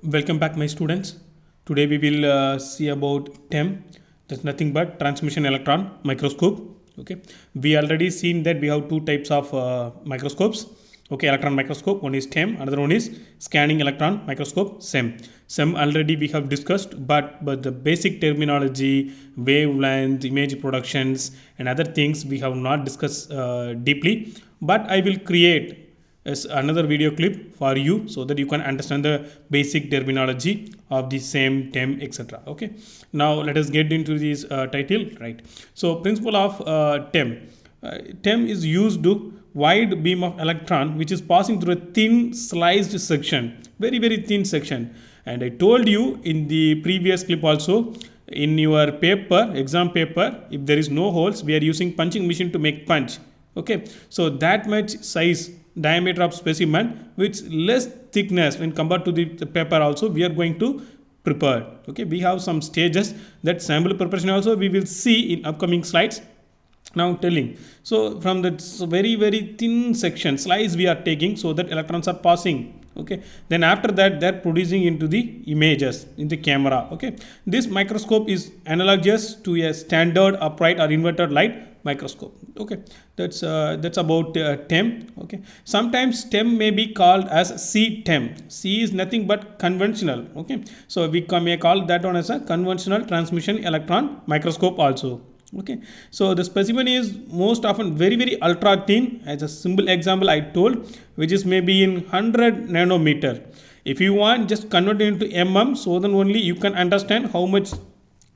Welcome back, my students. Today we will see about TEM. That's nothing but transmission electron microscope. Okay, we already seen that we have two types of microscopes. Okay, electron microscope. One is TEM, another one is scanning electron microscope. SEM. SEM already we have discussed, but the basic terminology, wavelength, image productions, and other things we have not discussed deeply. But I will create as another video clip for you so that you can understand the basic terminology of the same TEM, etc. Okay, now let us get into this title, right? So principle of TEM. TEM is used to wide beam of electron which is passing through a thin sliced section, very thin section. And I told you in the previous clip also, in your paper, exam paper, if there is no holes, we are using punching machine to make punch. Okay, so that much size diameter of specimen with less thickness when compared to the paper also we are going to prepare. Okay, we have some stages that sample preparation also we will see in upcoming slides. Now telling, so from that very thin section slice we are taking so that electrons are passing. Okay, then after that they're producing into the images in the camera. Okay, this microscope is analogous to a standard upright or inverted light microscope. Okay, that's about TEM. Okay, sometimes TEM may be called as C-TEM. C is nothing but conventional. Okay, so we may call that one as a conventional transmission electron microscope also. Okay, so the specimen is most often very ultra thin, as a simple example I told, which is maybe in 100 nanometer. If you want, just convert it into mm, so then only you can understand how much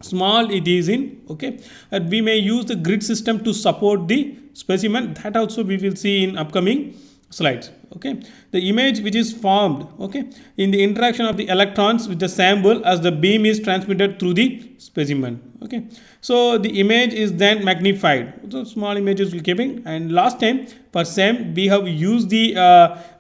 small it is in. Okay, and we may use the grid system to support the specimen, that also we will see in upcoming slides. Okay, the image which is formed, okay, in the interaction of the electrons with the sample as the beam is transmitted through the specimen. Okay, so the image is then magnified, so small images will keeping. And last time for SEM we have used the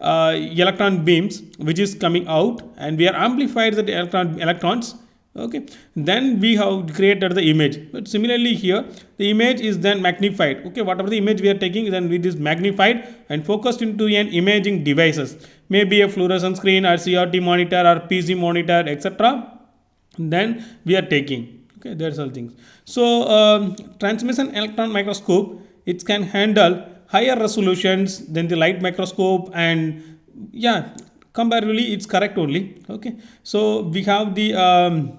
electron beams which is coming out, and we are amplified the electrons. Okay, then we have created the image. But similarly here the image is then magnified. Okay, whatever the image we are taking, then it is magnified and focused into an imaging devices, maybe a fluorescence screen or CRT monitor or PC monitor, etc. Then we are taking. Okay, that's all things. So transmission electron microscope, it can handle higher resolutions than the light microscope, and yeah, comparatively it's correct only. Okay, so we have the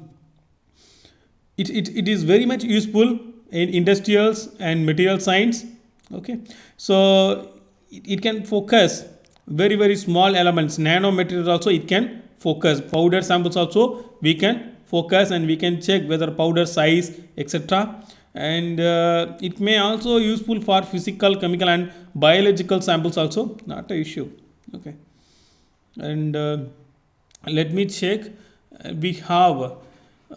it is very much useful in industrials and material science. Okay, so it can focus very small elements, nanomaterials also it can focus, powder samples also we can focus, and we can check whether powder size, etc. And it may also useful for physical, chemical and biological samples also, not a issue. Okay, and let me check. We have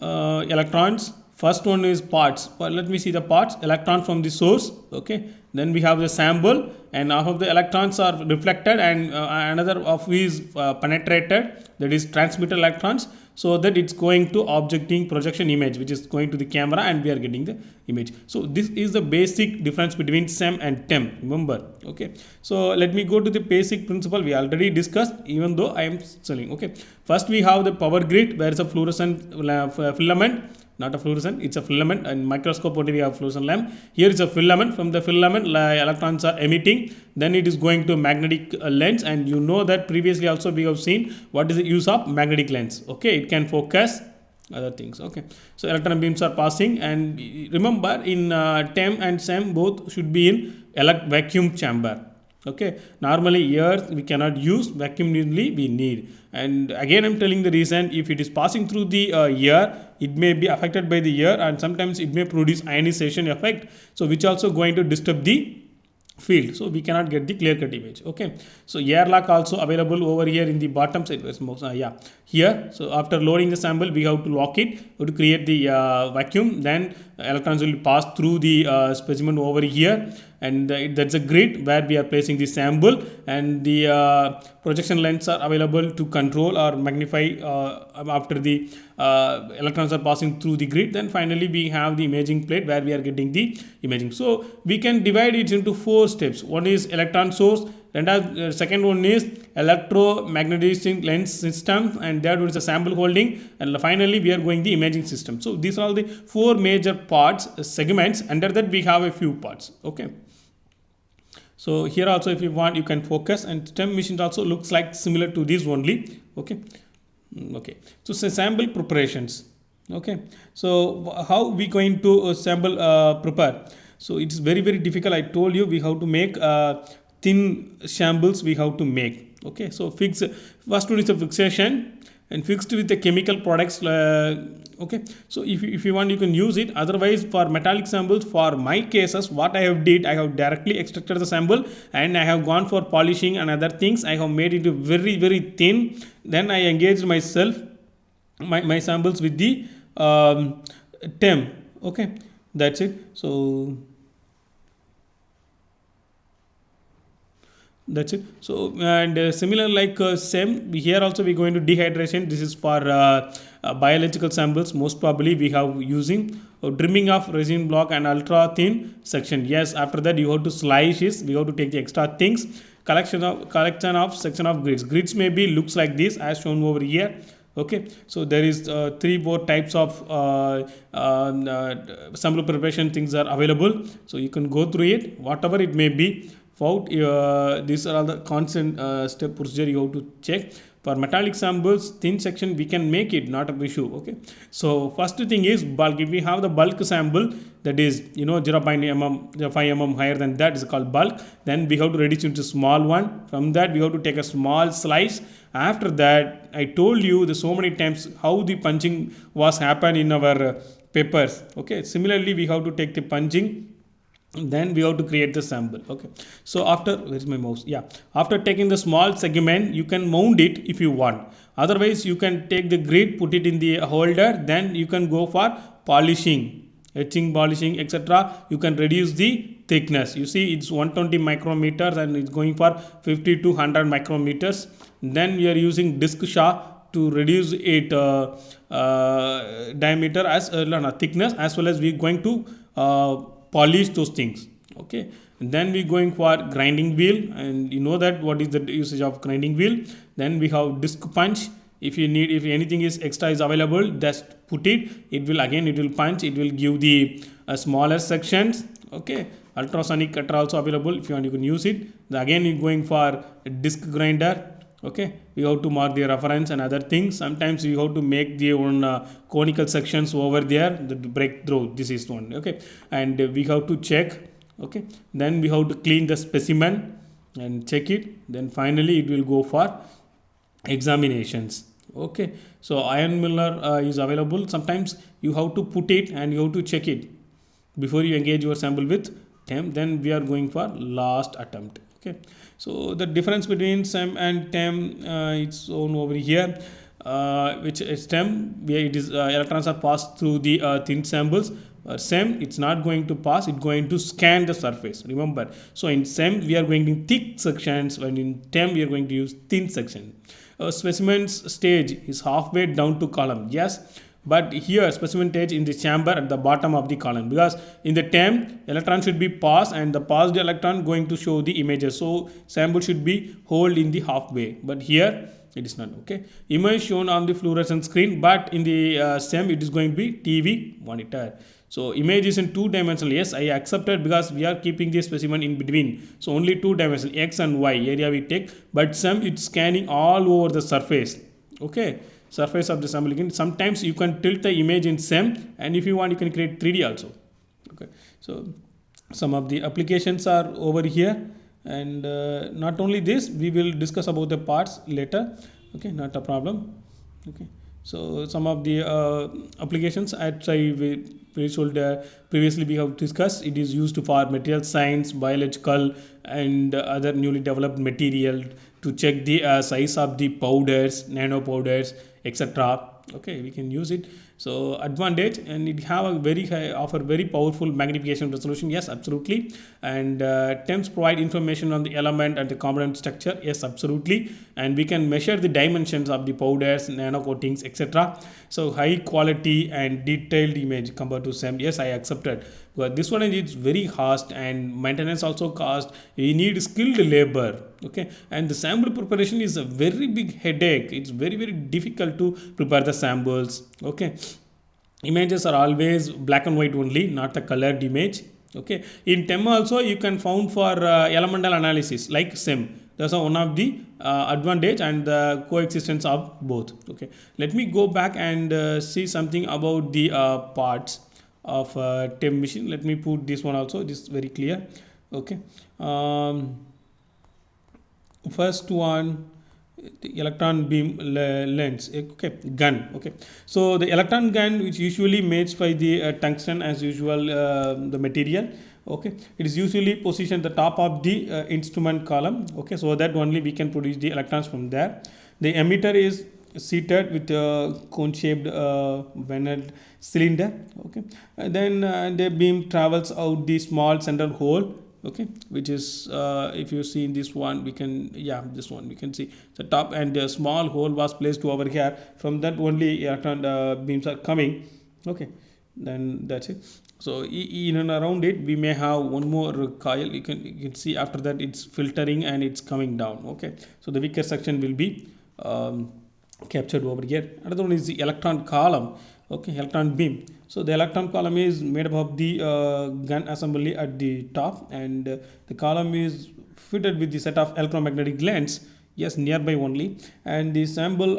electrons. First one is parts, but let me see the parts. Electron from the source. Okay, then we have the sample, and half of the electrons are reflected, and another of is penetrated, that is transmitted electrons, so that it's going to objecting projection image which is going to the camera, and we are getting the image. So this is the basic difference between SEM and TEM, remember. Okay, so let me go to the basic principle we already discussed, even though I am selling. Okay, first we have the power grid, where is a fluorescent filament, not a fluorescent, it's a filament. And microscope only we have fluorescent lamp. Here is a filament. From the filament electrons are emitting, then it is going to magnetic lens. And you know that previously also we have seen what is the use of magnetic lens. Okay, it can focus other things. Okay, so electron beams are passing, and remember in TEM and SEM both should be in vacuum chamber. Okay, normally here we cannot use, vacuum only we need. And again I'm telling the reason, if it is passing through the air, it may be affected by the air, and sometimes it may produce ionization effect, so which also going to disturb the field, so we cannot get the clear cut image. Okay, so air lock also available over here in the bottom side. Yeah, here. So after loading the sample we have to lock it to create the vacuum, then electrons will pass through the specimen over here, and that's a grid where we are placing the sample, and the projection lens are available to control or magnify after the electrons are passing through the grid. Then finally we have the imaging plate where we are getting the imaging. So we can divide it into 4 steps. One is electron source, Then second one is electromagnetic lens system, and that one is the sample holding, and finally we are going the imaging system. So these are all the four major parts, segments. Under that we have a few parts. Okay. So here also, if you want, you can focus, and STEM machines also looks like similar to this only. Okay. Okay. So sample preparations. Okay. So how we going to sample prepare? So it's very difficult. I told you we have to make thin samples. We have to make. Okay. So first one is a fixation, and fixed with the chemical products. Okay. So if you want, you can use it. Otherwise, for metallic samples, for my cases, what I have did, I have directly extracted the sample, and I have gone for polishing and other things. I have made it very thin. Then I engaged myself my samples with the TEM. Okay, that's it. So that's it. So and similar like same here also we going to dehydration. This is for biological samples. Most probably we have using trimming of resin block and ultra thin section. Yes, after that you have to slice this. We have to take the extra things. Collection of section of grids may be looks like this as shown over here. Okay, so there is 3-4 types of sample preparation things are available, so you can go through it, whatever it may be. These are all the constant step procedure you have to check. For metallic samples, thin section we can make it, not an issue. Okay, so first thing is bulk. If we have the bulk sample, that is 0.5 mm higher than that is called bulk, then we have to reduce into small one. From that we have to take a small slice. After that, I told you the so many times how the punching was happen in our papers. Okay, similarly we have to take the punching, then we have to create the sample. Okay, so after, where's my mouse? Yeah, after taking the small segment, you can mount it if you want. Otherwise you can take the grid, put it in the holder, then you can go for polishing, etching, polishing, etc. You can reduce the thickness. You see it's 120 micrometers and it's going for 50 to 100 micrometers. Then we are using disc shaft to reduce it diameter as thickness, as well as we going to polish those things. Okay, and then we going for grinding wheel, and you know that what is the usage of grinding wheel. Then we have disc punch. If you need, if anything is extra is available, just put it. It will punch. It will give the smaller sections. Okay, ultrasonic cutter also available. If you want, you can use it. Again, you going for a disc grinder. Okay, we have to mark the reference and other things. Sometimes you have to make the own conical sections over there, the breakthrough. This is one. Okay, and we have to check. Okay, then we have to clean the specimen and check it. Then finally it will go for examinations. Okay, so iron miller is available. Sometimes you have to put it and you have to check it before you engage your sample with TEM. Then we are going for last attempt. Okay, so the difference between SEM and TEM it's shown over here, which is TEM where it is electrons are passed through the thin samples. SEM it's not going to pass, it's going to scan the surface, remember. So in SEM we are going to thick sections, and in TEM we are going to use thin section. Specimen's stage is halfway down to column, yes, but here specimen stage in the chamber at the bottom of the column, because in the TEM electron should be passed and the passed electron going to show the images, so sample should be hold in the halfway, but here it is not. Okay, image shown on the fluorescent screen, but in the SEM it is going to be TV monitor. So image is in 2 dimensional. Yes, I accepted because we are keeping the specimen in between, so only 2 dimensional X and Y area we take, but SEM it's scanning all over the surface. Okay, surface of the sample. Again, sometimes you can tilt the image in SEM, and if you want you can create 3D also. Okay, so some of the applications are over here, and not only this, we will discuss about the parts later. Okay, not a problem. Okay, so some of the applications as I previously we have discussed, it is used for material science, biological, and other newly developed material to check the size of the powders, nano powders, etc. Okay, we can use it. So advantage, and it have a very high, offer very powerful magnification resolution. Yes, absolutely. And temps provide information on the element and the component structure. Yes, absolutely. And we can measure the dimensions of the powders, nano coatings, etc. So high quality and detailed image compared to SEM. Yes, I accepted. But this one is very fast and maintenance also cost. You need skilled labor. Okay, and the sample preparation is a very big headache. It's very difficult to prepare the samples. Okay, images are always black and white only, not the colored image. Okay, in TEM also you can found for elemental analysis like SEM. That's one of the advantage and the coexistence of both. Okay, let me go back and see something about the parts of TEM machine. Let me put this one also. This is very clear. Okay, first one, the electron beam lens. Okay, gun. Okay, so the electron gun, which usually made by the tungsten as usual, the material. Okay, it is usually positioned at the top of the instrument column. Okay, so that only we can produce the electrons from there. The emitter is seated with a cone shaped veined cylinder. Okay, and then the beam travels out the small central hole. Okay, which is if you see in this one, we can, yeah, this one we can see the top, and a small hole was placed over here. From that only electron beams are coming. Okay, then that's it. So in and around it we may have one more coil. You can see after that it's filtering and it's coming down. Okay, so the weaker section will be captured over here. Another one is the electron column. Okay, electron beam. So the electron column is made up of the gun assembly at the top, and the column is fitted with the set of electromagnetic lens. Yes, nearby only, and the sample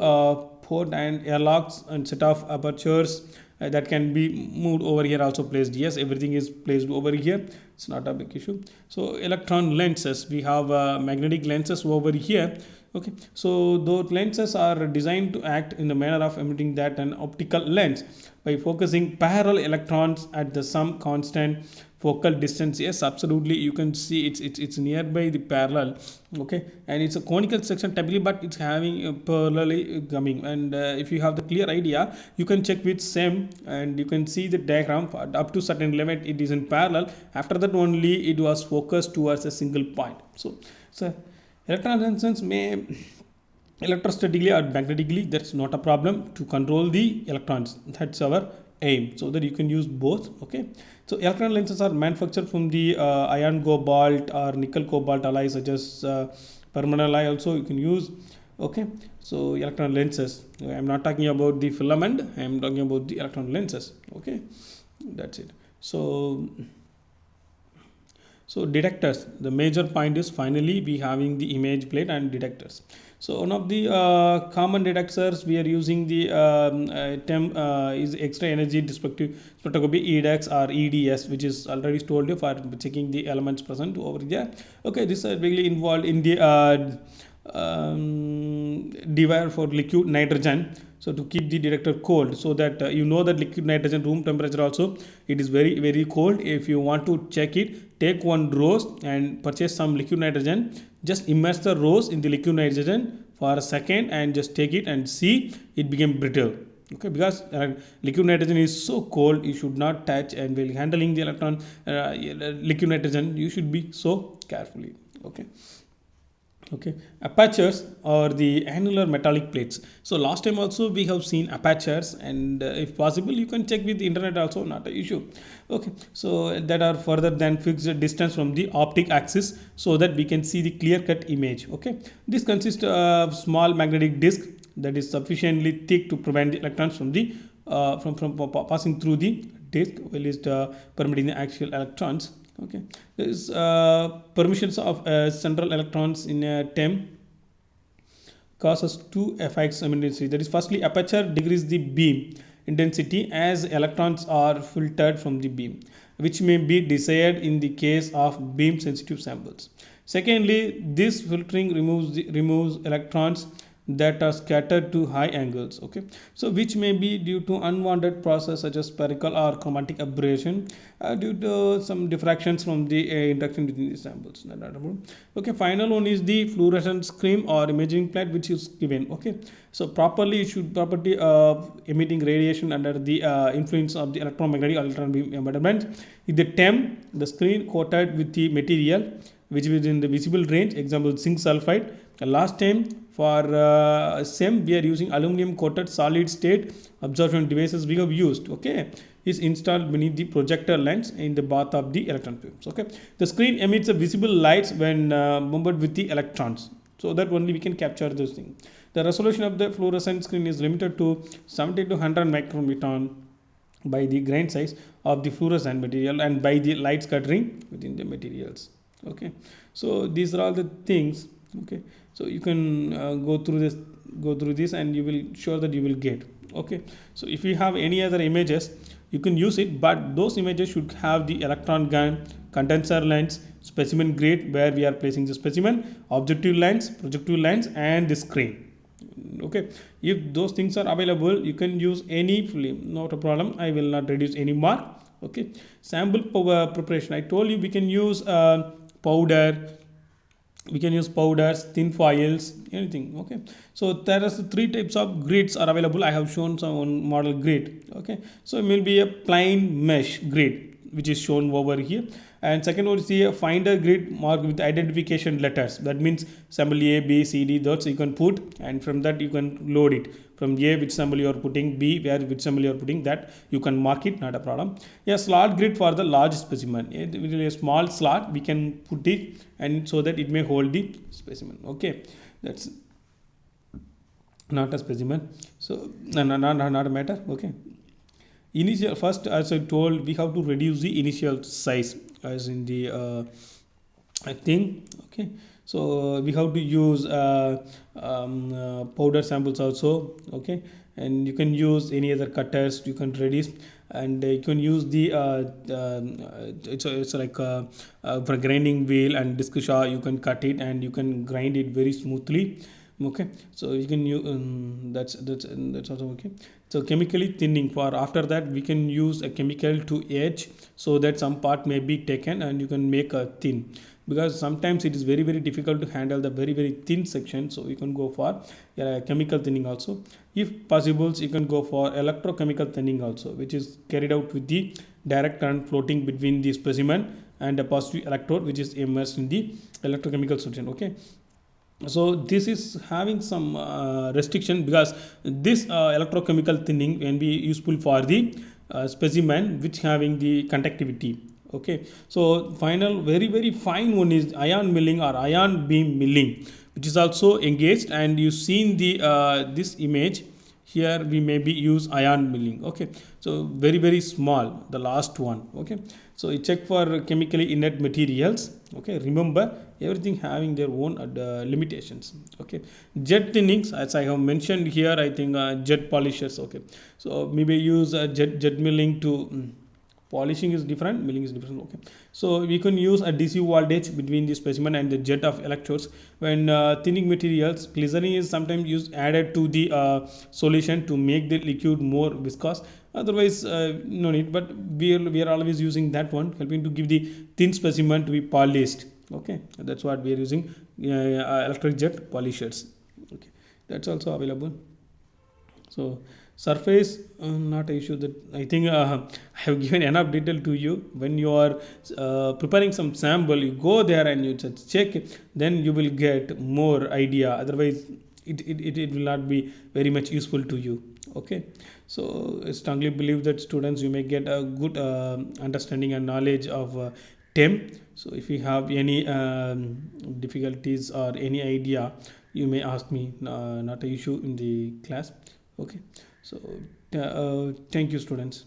port and airlocks and set of apertures that can be moved over here also placed. Yes, everything is placed over here. It's not a big issue. So electron lenses, we have magnetic lenses over here. Okay, so those lenses are designed to act in the manner of emitting that an optical lens by focusing parallel electrons at the some constant focal distance. Yes, absolutely, you can see it's nearby the parallel. Okay, and it's a conical section typically, but it's having a parallelly coming. And if you have the clear idea, you can check with SEM, and you can see the diagram. Up to certain level it is in parallel. After that only it was focused towards a single point. So electron resistance may electrostatically or magnetically, that's not a problem to control the electrons. That's our aim, so that you can use both. Okay, so electron lenses are manufactured from the iron cobalt or nickel cobalt alloys, such as permanent alloy also you can use. Okay, so electron lenses, I am not talking about the filament, I am talking about the electron lenses. Okay, that's it. So detectors, the major point is finally we having the image plate and detectors. So one of the common detectors we are using the TEM is extra energy spectroscopy, EDX or EDS, which is already told you for checking the elements present over there. Okay, this is really involved in the device for liquid nitrogen, so to keep the detector cold, so that you know that liquid nitrogen room temperature also it is very cold. If you want to check it, take one rose and purchase some liquid nitrogen, just immerse the rose in the liquid nitrogen for a second and just take it and see it became brittle. Okay, because liquid nitrogen is so cold, you should not touch, and while handling the electron liquid nitrogen you should be so carefully. Okay, apertures or the annular metallic plates. So last time also we have seen apertures, and if possible you can check with the internet also, not an issue. Okay, so that are further than fixed distance from the optic axis, so that we can see the clear cut image. Okay, this consists of small magnetic disc that is sufficiently thick to prevent the electrons from the from passing through the disc, while is permitting the actual electrons. Okay, there is permissions of central electrons in TEM causes two effects simultaneously. That is, firstly, aperture decreases the beam intensity as electrons are filtered from the beam, which may be desired in the case of beam sensitive samples. Secondly, this filtering removes electrons that are scattered to high angles, okay, so which may be due to unwanted process such as spherical or chromatic aberration due to some diffractions from the interaction between the samples. Okay, final one is the fluorescent screen or imaging plate which is given. Okay, so properly it should property emitting radiation under the influence of the electromagnetic electron beam bombardment. If the TEM, the screen coated with the material which is in the visible range, example zinc sulfide. Last time for SEM we are using aluminum coated solid state absorption devices we have used. Okay, is installed beneath the projector lens in the bath of the electron beams. Okay, the screen emits a visible lights when bombarded with the electrons, so that only we can capture this thing. The resolution of the fluorescent screen is limited to 70 to 100 micrometron by the grain size of the fluorescent material and by the light scattering within the materials. Okay, so these are all the things. Okay, so you can go through this and you will sure that you will get. Okay, so if you have any other images you can use it, but those images should have the electron gun, condenser lens, specimen grid where we are placing the specimen, objective lens, projective lens, and the screen. Okay, if those things are available you can use any film, not a problem. I will not reduce any mark. Okay, sample preparation, I told you we can use powder, we can use powders, thin foils, anything. Okay, so there are three types of grids are available. I have shown some one model grid. Okay, so it will be a plain mesh grid which is shown over here, and second one is the finder grid marked with identification letters. That means sample A, B, C, D, those you can put, and from that you can load it. From A which sample you are putting, B where which sample you are putting, that you can mark it, not a problem. A slot grid for the large specimen, a small slot we can put it, and so that it may hold the specimen. Okay, that's not a specimen, so not a matter. Okay, initial first as I told we have to reduce the initial size as in the thing. Okay, so we have to use powder samples also. Okay, and you can use any other cutters you can reduce, and you can use the it's like for grinding wheel and disc saw you can cut it and you can grind it very smoothly. Okay, so you can use that's also okay. So chemically thinning, for after that we can use a chemical to edge so that some part may be taken and you can make a thin, because sometimes it is very difficult to handle the very thin section, so you can go for chemical thinning also. If possible you can go for electrochemical thinning also, which is carried out with the direct current floating between the specimen and a positive electrode which is immersed in the electrochemical solution. Okay, so this is having some restriction, because this electrochemical thinning can be useful for the specimen which having the conductivity. Okay, so final very fine one is ion milling or ion beam milling, which is also engaged, and you seen the this image here we maybe use ion milling. Okay, so very small, the last one. Okay, so you check for chemically inert materials. Okay, remember everything having their own limitations. Okay, jet thinnings as I have mentioned here, I think jet polishers. Okay, so maybe use jet milling to polishing is different, milling is different. Okay, so we can use a DC voltage between the specimen and the jet of electrodes. When thinning materials, glycerin is sometimes used added to the solution to make the liquid more viscous. Otherwise no need, but we are always using that one, helping to give the thin specimen to be polished. Okay, that's what we are using, electric jet polishers. Okay, that's also available. So surface not an issue, that I think I have given enough detail to you. When you are preparing some sample you go there and you just check it, then you will get more idea. Otherwise it will not be very much useful to you. Okay, so I strongly believe that students you may get a good understanding and knowledge of TEM. So if you have any difficulties or any idea you may ask me, not an issue in the class. Okay, so thank you students.